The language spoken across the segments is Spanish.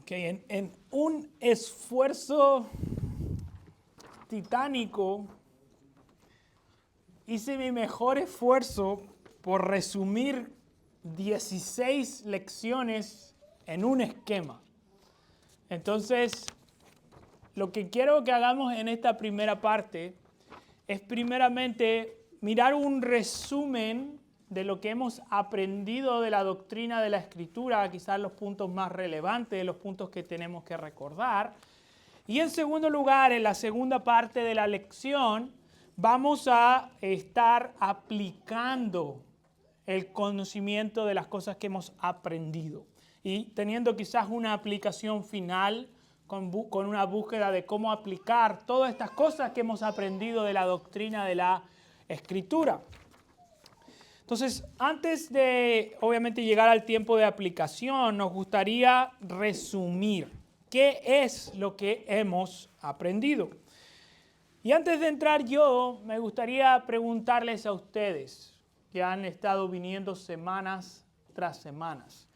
Okay, en un esfuerzo titánico, hice mi mejor esfuerzo por resumir 16 lecciones en un esquema. Entonces, lo que quiero que hagamos en esta primera parte es primeramente mirar un resumen de lo que hemos aprendido de la doctrina de la Escritura, quizás los puntos más relevantes, los puntos que tenemos que recordar. Y en segundo lugar, en la segunda parte de la lección, vamos a estar aplicando el conocimiento de las cosas que hemos aprendido y teniendo quizás una aplicación final con una búsqueda de cómo aplicar todas estas cosas que hemos aprendido de la doctrina de la Escritura. Entonces, antes de, obviamente, llegar al tiempo de aplicación, nos gustaría resumir qué es lo que hemos aprendido. Y antes de entrar yo, me gustaría preguntarles a ustedes, que han estado viniendo semanas tras semanas,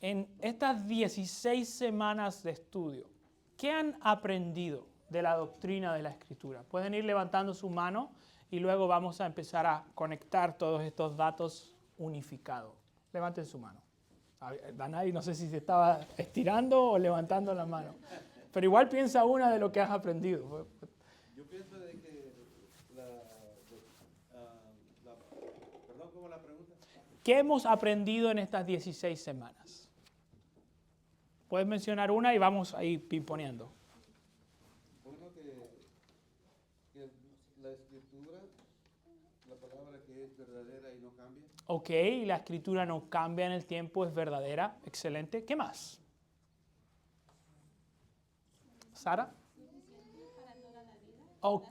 en estas 16 semanas de estudio, ¿qué han aprendido de la doctrina de la Escritura? Pueden ir levantando su mano y luego vamos a empezar a conectar todos estos datos unificados. Levanten su mano. Danay, no sé si se estaba estirando o levantando la mano, pero igual piensa una de lo que has aprendido. Yo pienso de que perdón, ¿cómo la pregunta? ¿Qué hemos aprendido en estas 16 semanas? Puedes mencionar una y vamos a ir pimponeando. Uno que la Escritura, la palabra que es verdadera y no cambia. Ok, la Escritura no cambia en el tiempo, es verdadera. Excelente. ¿Qué más? ¿Sara? Oh,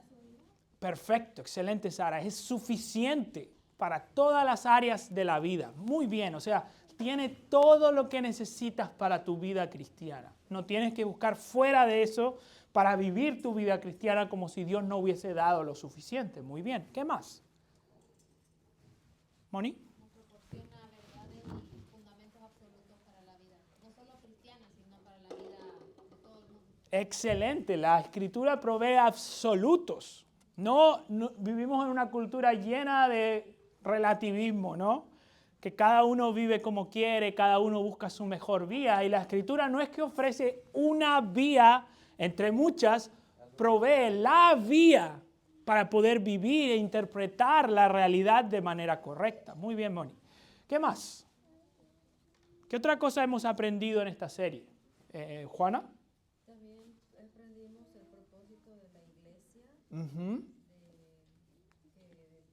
perfecto, excelente, Sara. Es suficiente para todas las áreas de la vida. Muy bien, o sea, tiene todo lo que necesitas para tu vida cristiana. No tienes que buscar fuera de eso para vivir tu vida cristiana como si Dios no hubiese dado lo suficiente. Muy bien, ¿qué más? ¿Moni? Proporciona verdades y fundamentos absolutos para la vida, no solo cristiana, sino para la vida de todo el mundo. Excelente, la Escritura provee absolutos. No vivimos en una cultura llena de relativismo, ¿no? Que cada uno vive como quiere, cada uno busca su mejor vía. Y la Escritura no es que ofrece una vía entre muchas, provee la vía para poder vivir e interpretar la realidad de manera correcta. Muy bien, Moni. ¿Qué más? ¿Qué otra cosa hemos aprendido en esta serie? Juana. También aprendimos el propósito de la iglesia, Uh-huh. que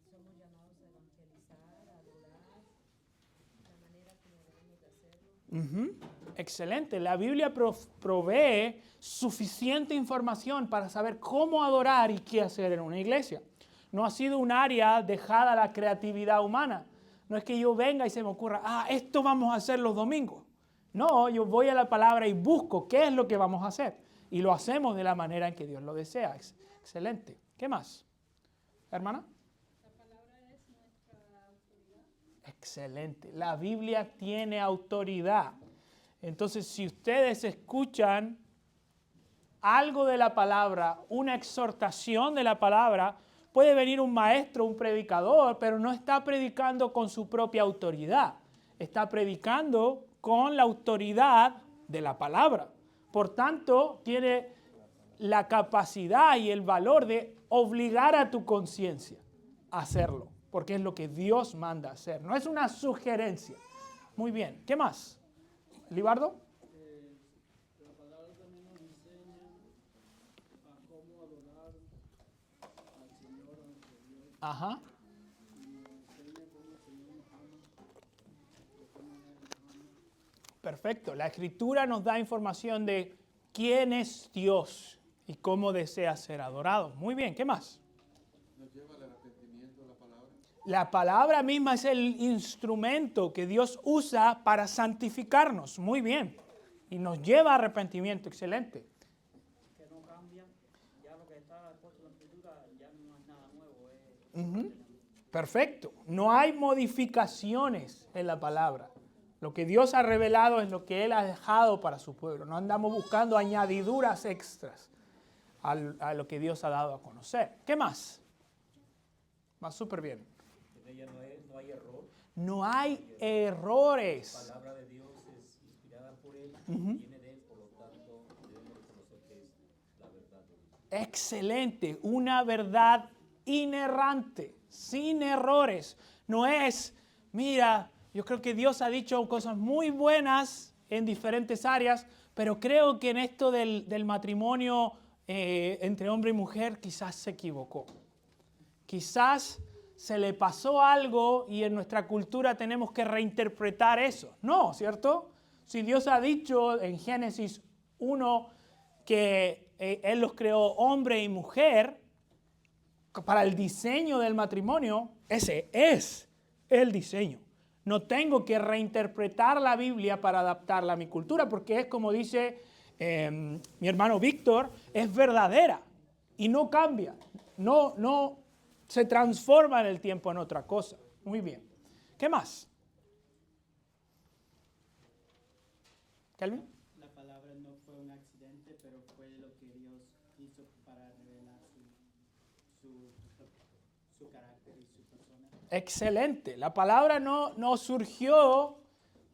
somos llamados a evangelizar, a adorar, la manera como debemos de hacerlo. Uh-huh. Excelente. La Biblia provee suficiente información para saber cómo adorar y qué hacer en una iglesia. No ha sido un área dejada a la creatividad humana. No es que yo venga y se me ocurra, esto vamos a hacer los domingos. No, yo voy a la palabra y busco qué es lo que vamos a hacer. Y lo hacemos de la manera en que Dios lo desea. Excelente. ¿Qué más? Hermana. La palabra es nuestra autoridad. Excelente. La Biblia tiene autoridad. Entonces, si ustedes escuchan algo de la palabra, una exhortación de la palabra, puede venir un maestro, un predicador, pero no está predicando con su propia autoridad. Está predicando con la autoridad de la palabra. Por tanto, tiene la capacidad y el valor de obligar a tu conciencia a hacerlo, porque es lo que Dios manda hacer. No es una sugerencia. Muy bien. ¿Qué más? ¿Libardo? La palabra también nos enseña a cómo adorar al Señor, a nuestro Dios. Ajá. Y nos enseña cómo el Señor nos ama, de qué manera nos ama. Perfecto. La Escritura nos da información de quién es Dios y cómo desea ser adorado. Muy bien. ¿Qué más? Nos lleva al arrepentimiento la palabra. La palabra misma es el instrumento que Dios usa para santificarnos. Muy bien. Y nos lleva a arrepentimiento. Excelente. Que no cambian, ya lo que está puesto en la Escritura ya no es nada nuevo. Perfecto. No hay modificaciones en la palabra. Lo que Dios ha revelado es lo que Él ha dejado para su pueblo. No andamos buscando añadiduras extras a lo que Dios ha dado a conocer. ¿Qué más? Va súper bien. En ella no hay error. No hay errores. La palabra de Dios es inspirada por Él, viene de Él, por lo tanto debemos reconocer que es la verdad de Dios. Excelente, una verdad inerrante, sin errores. No es, mira, yo creo que Dios ha dicho cosas muy buenas en diferentes áreas, pero creo que en esto del matrimonio entre hombre y mujer quizás se equivocó. Quizás se le pasó algo y en nuestra cultura tenemos que reinterpretar eso. No, ¿cierto? Si Dios ha dicho en Génesis 1 que Él los creó hombre y mujer para el diseño del matrimonio, ese es el diseño. No tengo que reinterpretar la Biblia para adaptarla a mi cultura, porque es como dice mi hermano Víctor, es verdadera y no cambia, no se transforma en el tiempo en otra cosa. Muy bien. ¿Qué más? ¿¿Kelvin? La palabra no fue un accidente, pero fue lo que Dios hizo para revelar su carácter y su persona. Excelente. La palabra no surgió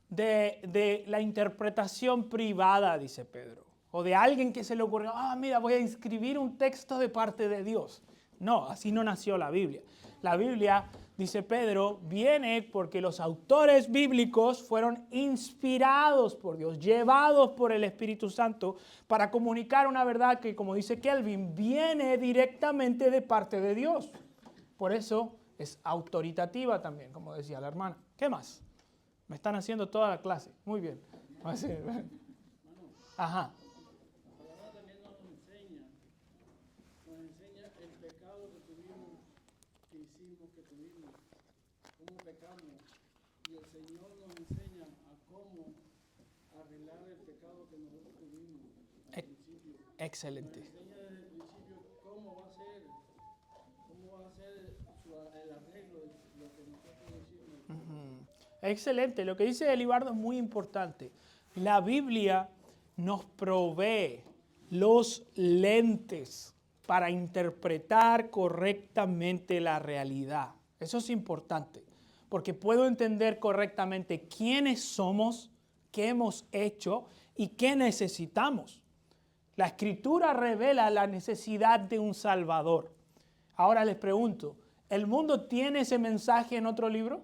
de la interpretación privada, dice Pedro, o de alguien que se le ocurrió, mira, voy a escribir un texto de parte de Dios. No, así no nació la Biblia. La Biblia, dice Pedro, viene porque los autores bíblicos fueron inspirados por Dios, llevados por el Espíritu Santo para comunicar una verdad que, como dice Kelvin, viene directamente de parte de Dios. Por eso es autoritativa también, como decía la hermana. ¿Qué más? Me están haciendo toda la clase. Muy bien. Ajá. La palabra también nos enseña el pecado que tuvimos, que hicimos, que tuvimos, cómo pecamos. Y el Señor nos enseña a cómo arreglar el pecado que nosotros tuvimos al principio. Excelente. Nos enseña desde el principio cómo va a ser el arreglo de lo que nosotros hicimos. Excelente. Lo que dice Elibardo es muy importante. La Biblia nos provee los lentes para interpretar correctamente la realidad. Eso es importante, porque puedo entender correctamente quiénes somos, qué hemos hecho y qué necesitamos. La Escritura revela la necesidad de un Salvador. Ahora les pregunto, ¿el mundo tiene ese mensaje en otro libro?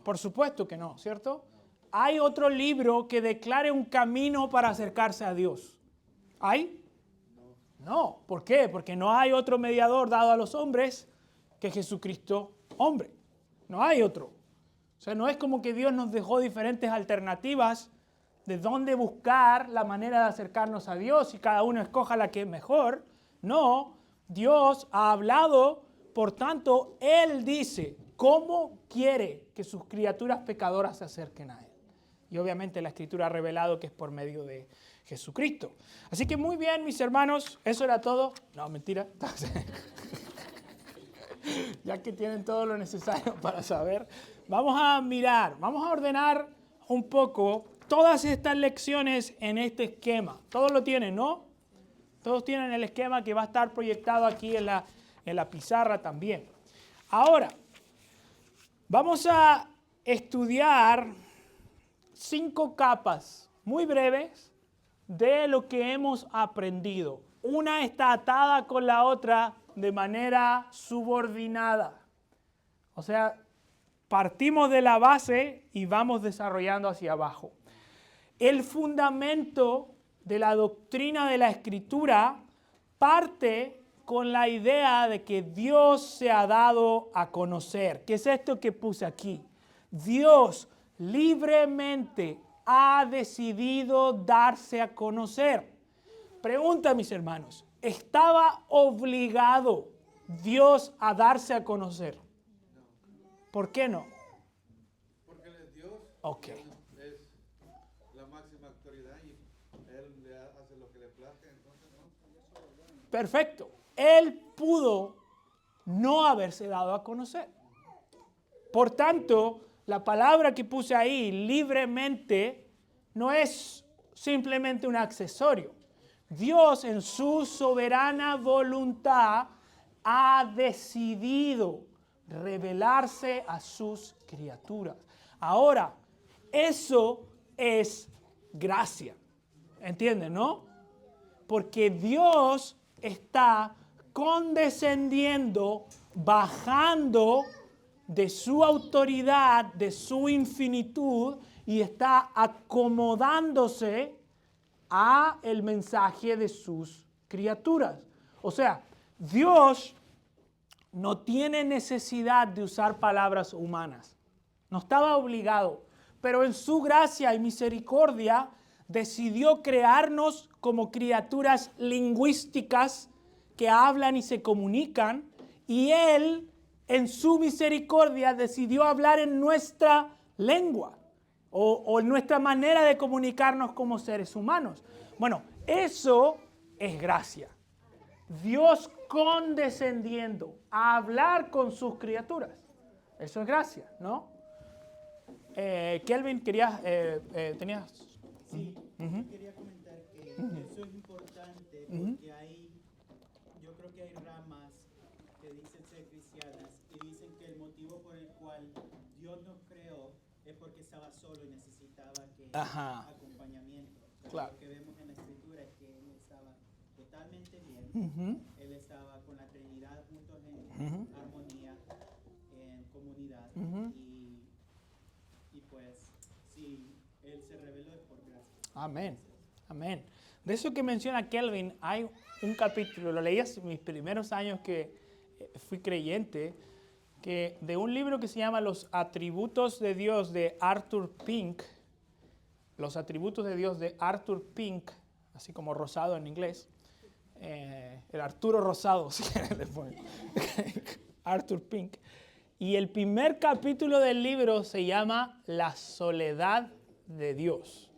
Por supuesto que no, ¿cierto? ¿Hay otro libro que declare un camino para acercarse a Dios? ¿Hay? No. ¿Por qué? Porque no hay otro mediador dado a los hombres que Jesucristo hombre. No hay otro. O sea, no es como que Dios nos dejó diferentes alternativas de dónde buscar la manera de acercarnos a Dios y cada uno escoja la que es mejor. No, Dios ha hablado, por tanto, Él dice cómo quiere que sus criaturas pecadoras se acerquen a Él. Y obviamente la Escritura ha revelado que es por medio de Jesucristo. Así que muy bien, mis hermanos, eso era todo. No, mentira. Ya que tienen todo lo necesario para saber, vamos a mirar, vamos a ordenar un poco todas estas lecciones en este esquema. Todos lo tienen, ¿no? Todos tienen el esquema que va a estar proyectado aquí en la pizarra también. Ahora, vamos a estudiar 5 capas muy breves de lo que hemos aprendido. Una está atada con la otra de manera subordinada. O sea, partimos de la base y vamos desarrollando hacia abajo. El fundamento de la doctrina de la Escritura parte con la idea de que Dios se ha dado a conocer. ¿Qué es esto que puse aquí? Dios libremente ha decidido darse a conocer. Pregunta, mis hermanos, ¿estaba obligado Dios a darse a conocer? ¿Por qué no? Porque Él es Dios. Ok. Es la máxima autoridad y Él le hace lo que le plazca, entonces no. Perfecto. Él pudo no haberse dado a conocer. Por tanto, la palabra que puse ahí, libremente, no es simplemente un accesorio. Dios en su soberana voluntad ha decidido revelarse a sus criaturas. Ahora, eso es gracia. ¿Entienden, no? Porque Dios está condescendiendo, bajando de su autoridad, de su infinitud, y está acomodándose a el mensaje de sus criaturas. O sea, Dios no tiene necesidad de usar palabras humanas. No estaba obligado, pero en su gracia y misericordia decidió crearnos como criaturas lingüísticas que hablan y se comunican, y Él, en su misericordia, decidió hablar en nuestra lengua o en nuestra manera de comunicarnos como seres humanos. Bueno, eso es gracia. Dios condescendiendo a hablar con sus criaturas. Eso es gracia, ¿no? Kelvin, tenías... Sí, yo quería comentar que eso es importante porque yo creo que hay ramas que dicen ser cristianas y dicen que el motivo por el cual Dios nos creó es porque estaba solo y necesitaba acompañamiento. Pero Claro. lo que vemos en la Escritura es que Él estaba totalmente bien, Él estaba con la Trinidad juntos en armonía, en comunidad y pues sí, Él se reveló por gracia. Amén, amén. De eso que menciona Kelvin, hay un capítulo, lo leí hace mis primeros años que fui creyente, que de un libro que se llama Los Atributos de Dios de Arthur Pink, Los Atributos de Dios de Arthur Pink, así como rosado en inglés, el Arturo Rosado, si quieren le ponen, Arthur Pink. Y el primer capítulo del libro se llama La soledad de Dios.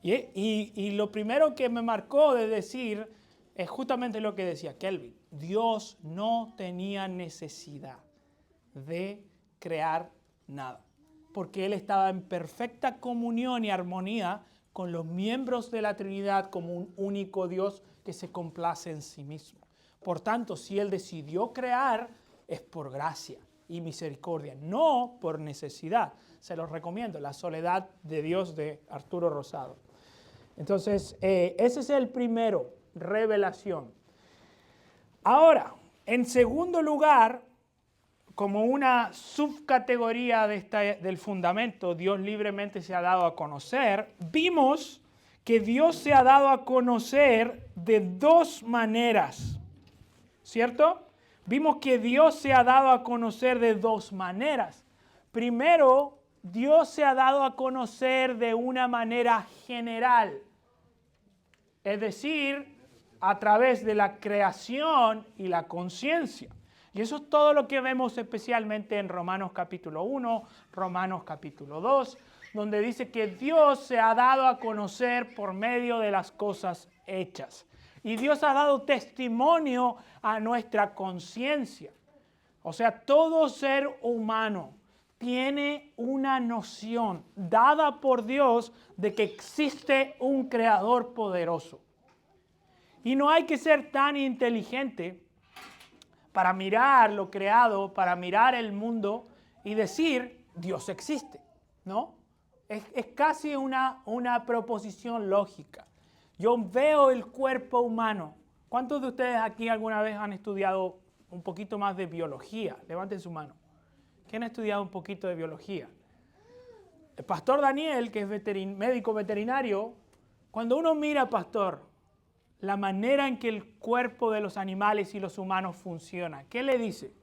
Y lo primero que me marcó de decir es justamente lo que decía Kelvin. Dios no tenía necesidad de crear nada, porque Él estaba en perfecta comunión y armonía con los miembros de la Trinidad como un único Dios que se complace en sí mismo. Por tanto, si Él decidió crear, es por gracia y misericordia, no por necesidad. Se los recomiendo, La soledad de Dios de Arturo Rosado. Entonces, ese es el primero, revelación. Ahora, en segundo lugar, como una subcategoría del fundamento, Dios libremente se ha dado a conocer, vimos que Dios se ha dado a conocer de dos maneras, ¿cierto? Vimos que Dios se ha dado a conocer de dos maneras. Primero, Dios se ha dado a conocer de una manera general, es decir, a través de la creación y la conciencia. Y eso es todo lo que vemos especialmente en Romanos capítulo 1, Romanos capítulo 2, donde dice que Dios se ha dado a conocer por medio de las cosas hechas. Y Dios ha dado testimonio a nuestra conciencia. O sea, todo ser humano tiene una noción dada por Dios de que existe un creador poderoso. Y no hay que ser tan inteligente para mirar lo creado, para mirar el mundo y decir, Dios existe, ¿no? Es casi una proposición lógica. Yo veo el cuerpo humano. ¿Cuántos de ustedes aquí alguna vez han estudiado un poquito más de biología? Levanten su mano. ¿Quién ha estudiado un poquito de biología? El pastor Daniel, que es médico veterinario, cuando uno mira, pastor, la manera en que el cuerpo de los animales y los humanos funciona, ¿qué le dice?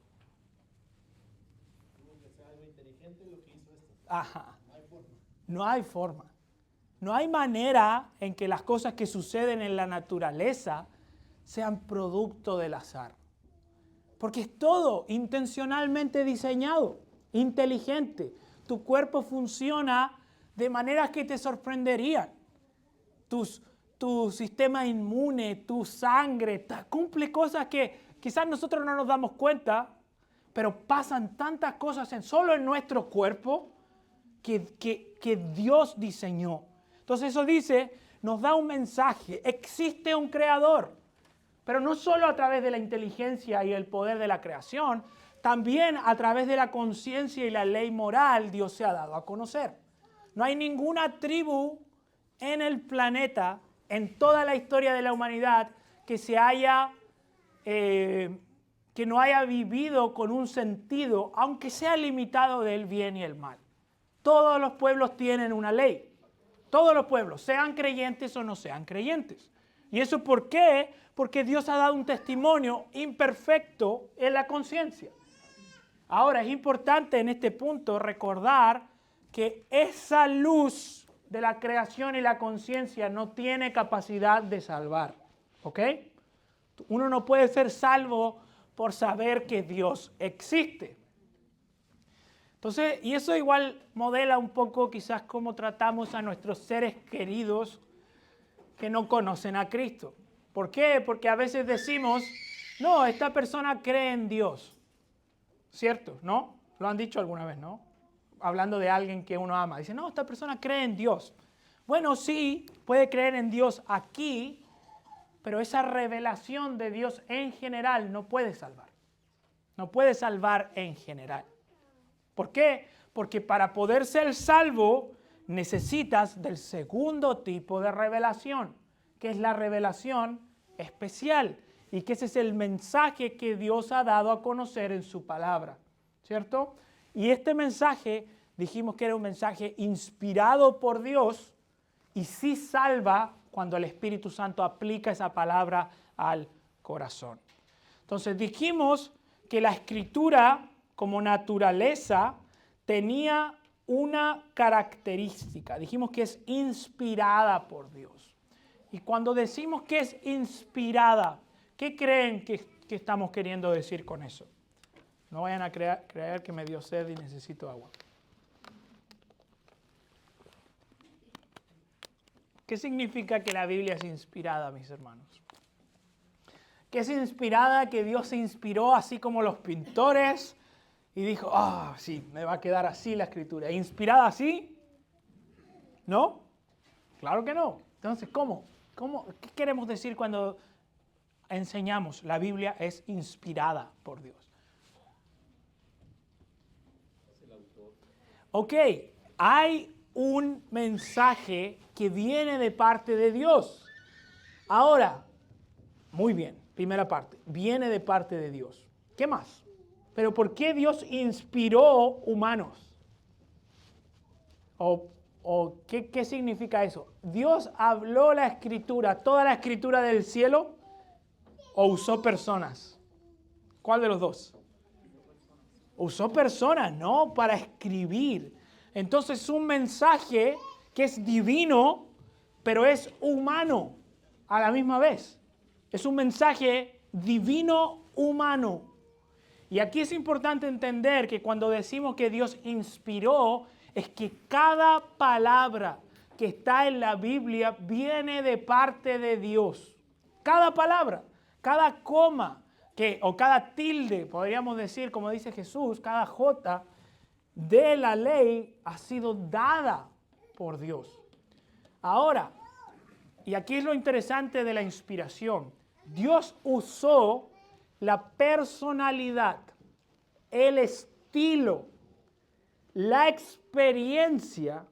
Ajá. No hay forma. No hay manera en que las cosas que suceden en la naturaleza sean producto del azar. Porque es todo intencionalmente diseñado, inteligente. Tu cuerpo funciona de maneras que te sorprenderían. Tu sistema inmune, tu sangre, cumple cosas que quizás nosotros no nos damos cuenta, pero pasan tantas cosas solo en nuestro cuerpo que Dios diseñó. Entonces eso dice, nos da un mensaje, existe un creador, pero no solo a través de la inteligencia y el poder de la creación, también a través de la conciencia y la ley moral Dios se ha dado a conocer. No hay ninguna tribu en el planeta, en toda la historia de la humanidad, que no haya vivido con un sentido, aunque sea limitado, del bien y el mal. Todos los pueblos tienen una ley. Todos los pueblos, sean creyentes o no sean creyentes. ¿Y eso por qué? Porque Dios ha dado un testimonio imperfecto en la conciencia. Ahora, es importante en este punto recordar que esa luz de la creación y la conciencia no tiene capacidad de salvar. ¿Ok? Uno no puede ser salvo por saber que Dios existe. Entonces, y eso igual modela un poco quizás cómo tratamos a nuestros seres queridos que no conocen a Cristo. ¿Por qué? Porque a veces decimos, no, esta persona cree en Dios. ¿Cierto? ¿No? Lo han dicho alguna vez, ¿no? Hablando de alguien que uno ama. Dice, no, esta persona cree en Dios. Bueno, sí, puede creer en Dios aquí, pero esa revelación de Dios en general no puede salvar. No puede salvar en general. ¿Por qué? Porque para poder ser salvo necesitas del segundo tipo de revelación, que es la revelación especial, y que ese es el mensaje que Dios ha dado a conocer en su palabra, ¿cierto? Y este mensaje, dijimos que era un mensaje inspirado por Dios y sí salva cuando el Espíritu Santo aplica esa palabra al corazón. Entonces dijimos que la Escritura como naturaleza tenía una característica. Dijimos que es inspirada por Dios. Y cuando decimos que es inspirada, ¿qué creen que estamos queriendo decir con eso? No vayan a creer que me dio sed y necesito agua. ¿Qué significa que la Biblia es inspirada, mis hermanos? Que es inspirada, que Dios se inspiró así como los pintores y dijo, sí, me va a quedar así la Escritura. ¿Inspirada así? ¿No? Claro que no. Entonces, ¿cómo? ¿Qué queremos decir cuando enseñamos la Biblia es inspirada por Dios? Ok, hay un mensaje que viene de parte de Dios. Ahora, muy bien, primera parte, viene de parte de Dios. ¿Qué más? Pero ¿por qué Dios inspiró humanos? ¿O qué significa eso? ¿Dios habló la Escritura, toda la Escritura del cielo, o usó personas? ¿Cuál de los dos? Usó personas, ¿no? Para escribir. Entonces, un mensaje que es divino, pero es humano a la misma vez. Es un mensaje divino humano. Y aquí es importante entender que cuando decimos que Dios inspiró, es que cada palabra que está en la Biblia viene de parte de Dios. Cada palabra, cada coma, o cada tilde, podríamos decir, como dice Jesús, cada jota de la ley ha sido dada por Dios. Ahora, y aquí es lo interesante de la inspiración, Dios usó la personalidad, el estilo, la experiencia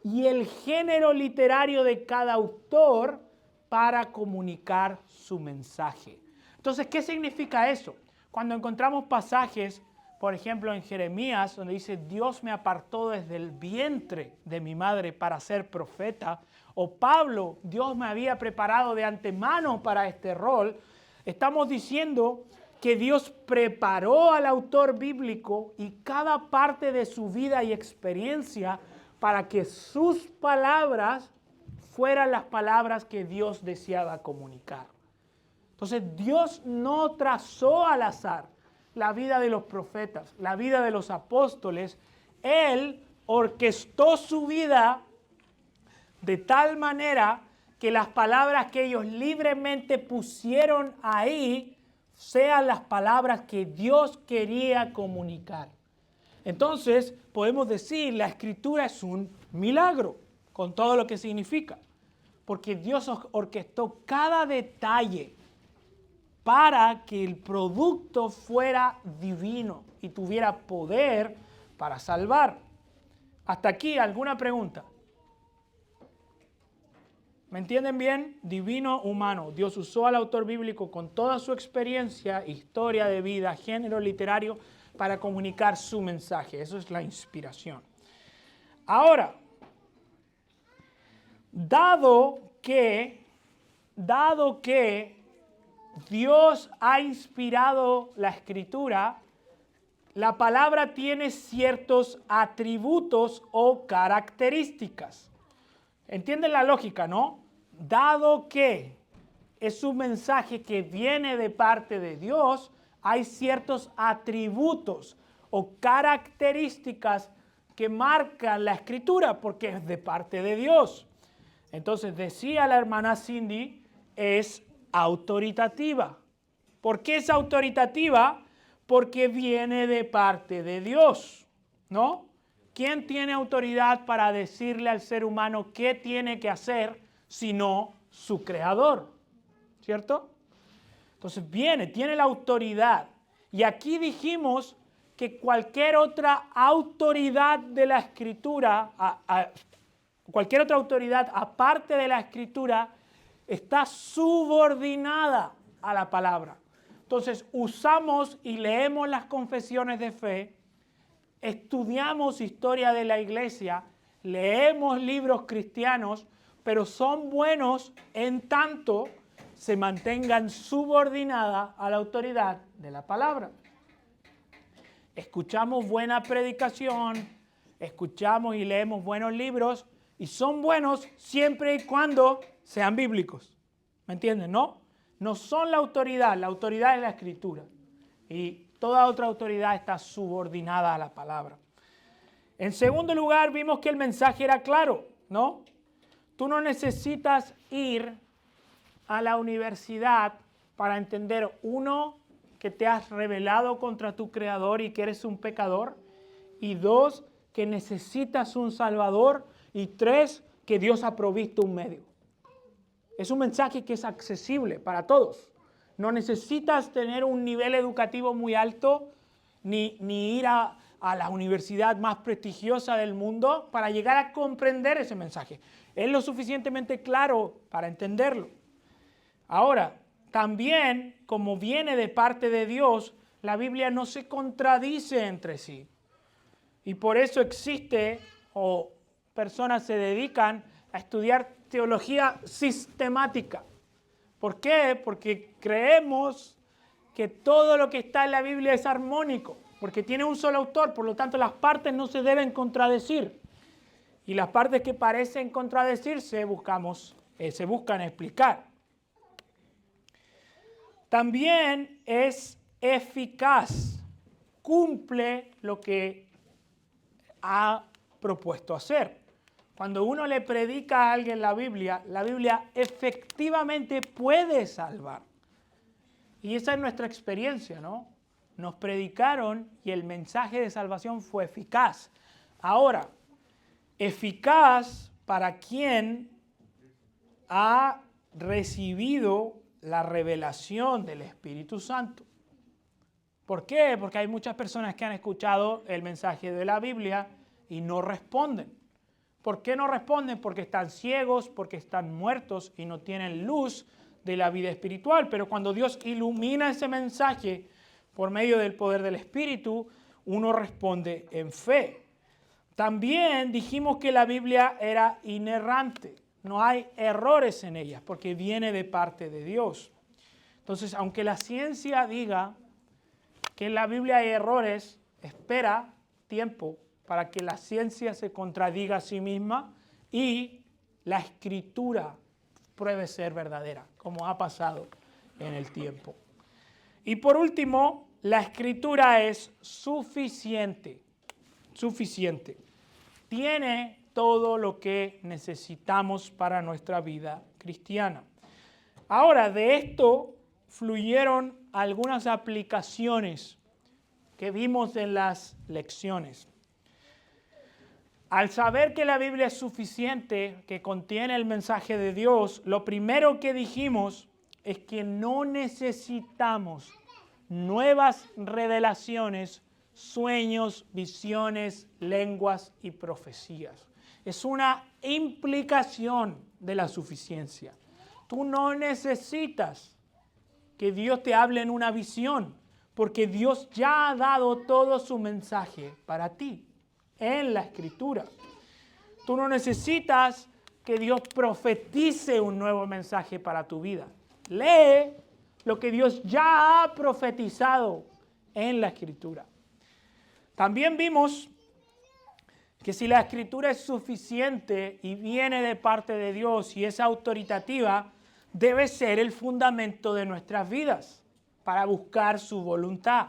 y el género literario de cada autor para comunicar su mensaje. Entonces, ¿qué significa eso? Cuando encontramos pasajes, por ejemplo, en Jeremías, donde dice, Dios me apartó desde el vientre de mi madre para ser profeta, o Pablo, Dios me había preparado de antemano para este rol, estamos diciendo que Dios preparó al autor bíblico y cada parte de su vida y experiencia para que sus palabras fueran las palabras que Dios deseaba comunicar. Entonces, Dios no trazó al azar la vida de los profetas, la vida de los apóstoles. Él orquestó su vida de tal manera que las palabras que ellos libremente pusieron ahí sean las palabras que Dios quería comunicar. Entonces podemos decir la Escritura es un milagro, con todo lo que significa, porque Dios orquestó cada detalle para que el producto fuera divino y tuviera poder para salvar. Hasta aquí, ¿alguna pregunta? ¿Me entienden bien? Divino, humano. Dios usó al autor bíblico con toda su experiencia, historia de vida, género literario, para comunicar su mensaje. Eso es la inspiración. Ahora, dado que Dios ha inspirado la Escritura, la palabra tiene ciertos atributos o características. ¿Entienden la lógica, no? Dado que es un mensaje que viene de parte de Dios, hay ciertos atributos o características que marcan la Escritura porque es de parte de Dios. Entonces, decía la hermana Cindy, es autoritativa. ¿Por qué es autoritativa? Porque viene de parte de Dios, ¿no? ¿Quién tiene autoridad para decirle al ser humano qué tiene que hacer sino su creador? ¿Cierto? Entonces tiene la autoridad. Y aquí dijimos que cualquier otra autoridad de la Escritura, cualquier otra autoridad aparte de la Escritura, está subordinada a la palabra. Entonces usamos y leemos las confesiones de fe, estudiamos historia de la iglesia, leemos libros cristianos, pero son buenos en tanto se mantengan subordinadas a la autoridad de la palabra. Escuchamos buena predicación, escuchamos y leemos buenos libros, y son buenos siempre y cuando sean bíblicos. ¿Me entienden? No son la autoridad es la Escritura. Y toda otra autoridad está subordinada a la palabra. En segundo lugar, vimos que el mensaje era claro, ¿no? Tú no necesitas ir a la universidad para entender, uno, que te has rebelado contra tu Creador y que eres un pecador, y dos, que necesitas un Salvador, y tres, que Dios ha provisto un medio. Es un mensaje que es accesible para todos. No necesitas tener un nivel educativo muy alto, ni ir a la universidad más prestigiosa del mundo para llegar a comprender ese mensaje. Es lo suficientemente claro para entenderlo. Ahora, también, como viene de parte de Dios, la Biblia no se contradice entre sí. Y por eso existe, o personas se dedican a estudiar teología sistemática. ¿Por qué? Porque creemos que todo lo que está en la Biblia es armónico, porque tiene un solo autor, por lo tanto las partes no se deben contradecir. Y las partes que parecen contradecirse se buscan explicar. También es eficaz, cumple lo que ha propuesto hacer. Cuando uno le predica a alguien la Biblia efectivamente puede salvar. Y esa es nuestra experiencia, ¿no? Nos predicaron y el mensaje de salvación fue eficaz. Ahora, eficaz para quien ha recibido la revelación del Espíritu Santo. ¿Por qué? Porque hay muchas personas que han escuchado el mensaje de la Biblia y no responden. ¿Por qué no responden? Porque están ciegos, porque están muertos y no tienen luz de la vida espiritual. Pero cuando Dios ilumina ese mensaje por medio del poder del Espíritu, uno responde en fe. También dijimos que la Biblia era inerrante. No hay errores en ella porque viene de parte de Dios. Entonces, aunque la ciencia diga que en la Biblia hay errores, espera tiempo para que la ciencia se contradiga a sí misma y la Escritura pruebe ser verdadera, como ha pasado en el tiempo. Y por último, la Escritura es suficiente. Tiene todo lo que necesitamos para nuestra vida cristiana. Ahora, de esto fluyeron algunas aplicaciones que vimos en las lecciones. Al saber que la Biblia es suficiente, que contiene el mensaje de Dios, lo primero que dijimos es que no necesitamos nuevas revelaciones, sueños, visiones, lenguas y profecías. Es una implicación de la suficiencia. Tú no necesitas que Dios te hable en una visión, porque Dios ya ha dado todo su mensaje para ti en la Escritura. Tú no necesitas que Dios profetice un nuevo mensaje para tu vida. Lee lo que Dios ya ha profetizado en la Escritura. También vimos que si la Escritura es suficiente y viene de parte de Dios y es autoritativa, debe ser el fundamento de nuestras vidas para buscar su voluntad.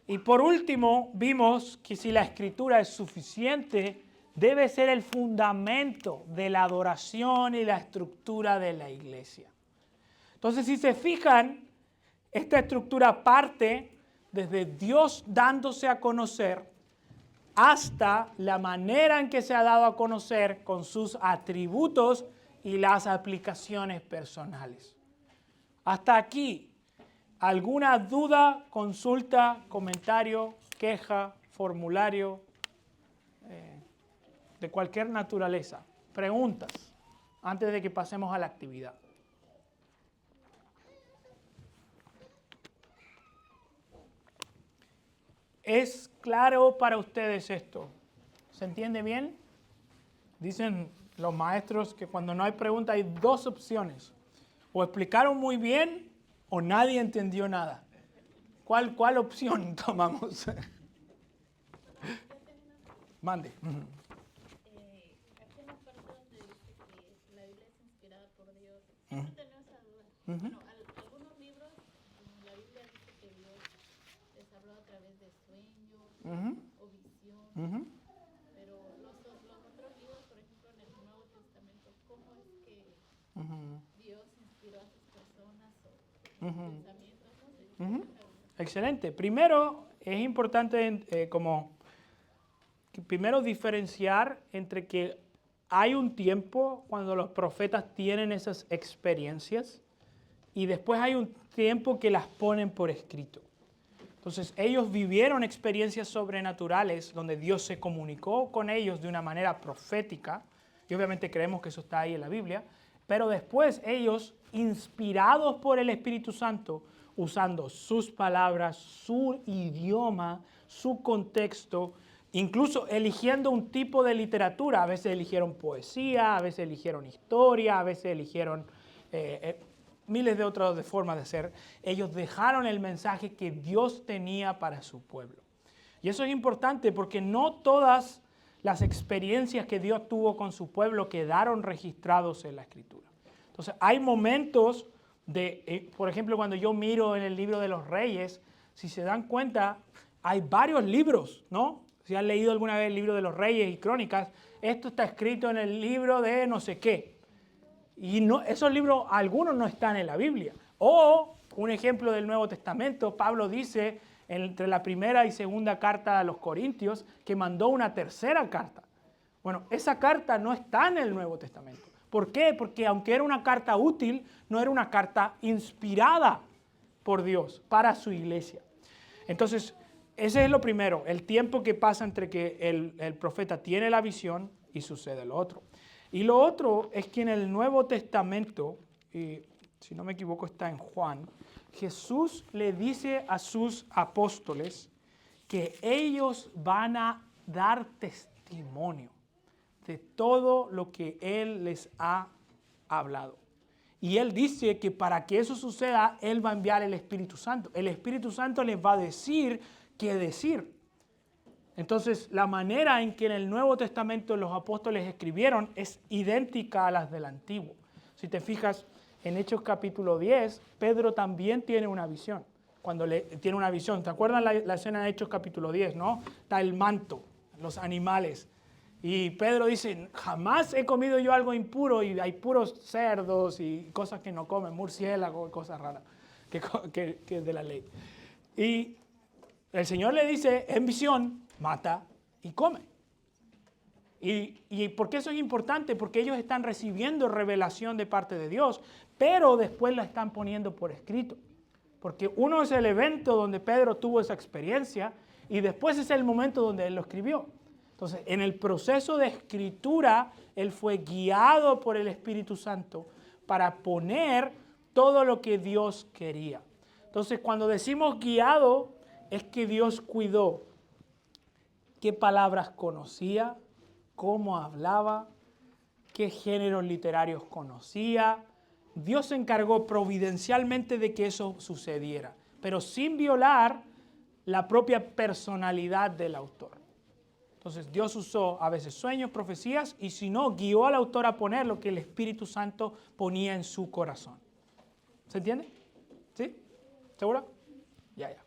Y por último, vimos que si la Escritura es suficiente, debe ser el fundamento de la adoración y la estructura de la iglesia. Entonces, si se fijan, esta estructura parte desde Dios dándose a conocer hasta la manera en que se ha dado a conocer con sus atributos y las aplicaciones personales. Hasta aquí, ¿alguna duda, consulta, comentario, queja, formulario de cualquier naturaleza? Preguntas antes de que pasemos a la actividad. ¿Es claro para ustedes esto? ¿Se entiende bien? Dicen los maestros que cuando no hay pregunta hay dos opciones. O explicaron muy bien o nadie entendió nada. ¿Cuál opción tomamos? Mande. Aquí en la parte donde dice que la Biblia es inspirada por Dios, siempre tengo esa duda. Bueno, algunos libros, la Biblia dice que Dios les habló a través de sueños o visiones, pero los otros libros, por ejemplo, en el Nuevo Testamento, ¿cómo es que Dios inspiró a sus personas o pensamientos? No sé. Excelente. Primero, es importante primero diferenciar entre que hay un tiempo cuando los profetas tienen esas experiencias y después hay un tiempo que las ponen por escrito. Entonces, ellos vivieron experiencias sobrenaturales donde Dios se comunicó con ellos de una manera profética, y obviamente creemos que eso está ahí en la Biblia, pero después ellos, inspirados por el Espíritu Santo, usando sus palabras, su idioma, su contexto, incluso eligiendo un tipo de literatura. A veces eligieron poesía, a veces eligieron historia, a veces eligieron miles de otras formas de ser. Ellos dejaron el mensaje que Dios tenía para su pueblo. Y eso es importante porque no todas las experiencias que Dios tuvo con su pueblo quedaron registrados en la Escritura. Entonces, hay momentos por ejemplo, cuando yo miro en el libro de los Reyes, si se dan cuenta, hay varios libros, ¿no? Si han leído alguna vez el libro de los Reyes y Crónicas, esto está escrito en el libro de no sé qué. Y esos libros, algunos no están en la Biblia. O, un ejemplo del Nuevo Testamento, Pablo dice entre la primera y segunda carta a los Corintios que mandó una tercera carta. Bueno, esa carta no está en el Nuevo Testamento. ¿Por qué? Porque aunque era una carta útil, no era una carta inspirada por Dios para su iglesia. Entonces, ese es lo primero, el tiempo que pasa entre que el profeta tiene la visión y sucede lo otro. Y lo otro es que en el Nuevo Testamento, si no me equivoco está en Juan, Jesús le dice a sus apóstoles que ellos van a dar testimonio de todo lo que Él les ha hablado. Y Él dice que para que eso suceda, Él va a enviar el Espíritu Santo. El Espíritu Santo les va a decir qué decir. Entonces, la manera en que en el Nuevo Testamento los apóstoles escribieron es idéntica a las del Antiguo. Si te fijas, en Hechos capítulo 10, Pedro también tiene una visión. Tiene una visión. ¿Te acuerdan la escena de Hechos capítulo 10, no? Está el manto, los animales. Y Pedro dice, jamás he comido yo algo impuro, y hay puros cerdos y cosas que no comen, murciélagos, cosas raras, que es de la ley. Y El Señor le dice en visión, mata y come. ¿Y por qué eso es importante? Porque ellos están recibiendo revelación de parte de Dios, pero después la están poniendo por escrito. Porque uno es el evento donde Pedro tuvo esa experiencia y después es el momento donde él lo escribió. Entonces, en el proceso de escritura, él fue guiado por el Espíritu Santo para poner todo lo que Dios quería. Entonces, cuando decimos guiado, es que Dios cuidó qué palabras conocía, cómo hablaba, qué géneros literarios conocía. Dios se encargó providencialmente de que eso sucediera, pero sin violar la propia personalidad del autor. Entonces Dios usó a veces sueños, profecías, y si no, guió al autor a poner lo que el Espíritu Santo ponía en su corazón. ¿Se entiende? ¿Sí? ¿Seguro? Ya.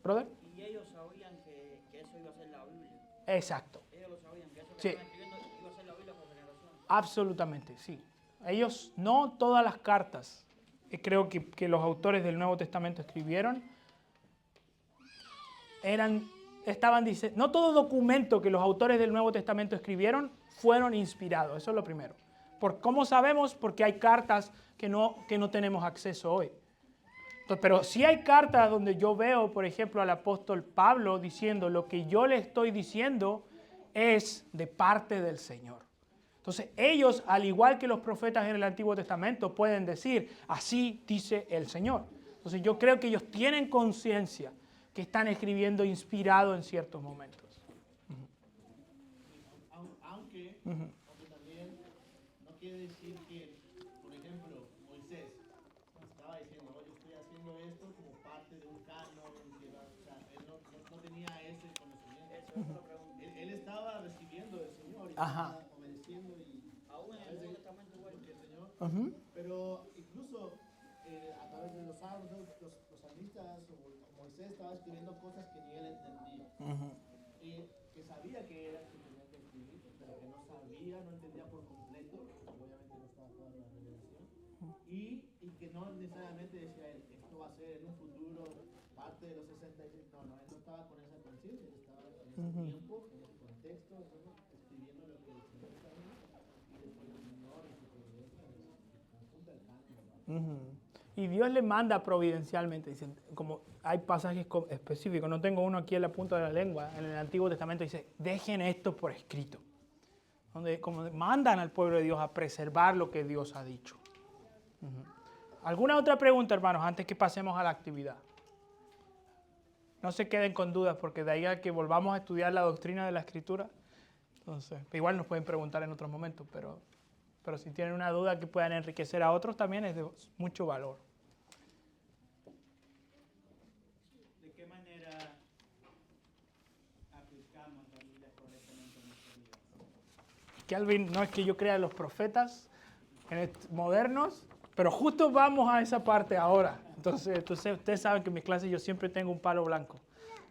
Brother. Y ellos sabían que eso iba a ser la Biblia. Exacto. Ellos lo sabían, que eso que Sí. estaban escribiendo iba a ser la Biblia por generación. Absolutamente, sí. Ellos, no todas las cartas, creo que los autores del Nuevo Testamento escribieron, no todo documento que los autores del Nuevo Testamento escribieron fueron inspirados, eso es lo primero. ¿Cómo sabemos? Porque hay cartas que no tenemos acceso hoy. Entonces, pero sí hay cartas donde yo veo, por ejemplo, al apóstol Pablo diciendo, lo que yo le estoy diciendo es de parte del Señor. Entonces ellos, al igual que los profetas en el Antiguo Testamento, pueden decir, así dice el Señor. Entonces yo creo que ellos tienen conciencia que están escribiendo inspirado en ciertos momentos. Aunque también no quiere decir que, por ejemplo, Moisés estaba diciendo, oye, estoy haciendo esto como parte de un canon, o sea, él no tenía ese conocimiento. Él estaba recibiendo del Señor y estaba obedeciendo y Aún en el Nuevo Testamento igual que el Señor. Pero incluso a través de los salmos, los salmistas o Moisés estaba escribiendo cosas que ni él entendía. Y que sabía que era que tenía que escribir, pero que no sabía, no entendía por completo, obviamente no estaba toda la revelación, y que no necesariamente decía él, esto va a ser en un futuro parte de los 66, no, él no estaba con esa conciencia, él estaba en ese tiempo, en ese contexto, escribiendo lo que el Señor sabía, y después el Señor en su providencia apunta el canon. Y Dios le manda providencialmente, dicen, como hay pasajes específicos, no tengo uno aquí en la punta de la lengua, en el Antiguo Testamento dice, dejen esto por escrito, donde como mandan al pueblo de Dios a preservar lo que Dios ha dicho. ¿Alguna otra pregunta, hermanos, antes que pasemos a la actividad? No se queden con dudas, porque de ahí a que volvamos a estudiar la doctrina de la Escritura, entonces, igual nos pueden preguntar en otros momentos, pero si tienen una duda que puedan enriquecer a otros, también es de mucho valor. ¿De qué manera aplicamos la Biblia correctamente en nuestra vida? Calvin, no es que yo crea en los profetas modernos, pero justo vamos a esa parte ahora. Entonces ustedes saben que en mis clases yo siempre tengo un palo blanco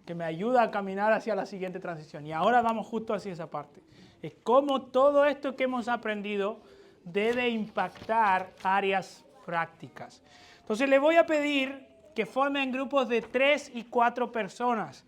que me ayuda a caminar hacia la siguiente transición. Y ahora vamos justo hacia esa parte. Es cómo todo esto que hemos aprendido debe impactar áreas prácticas. Entonces le voy a pedir que formen grupos de 3 y 4 personas.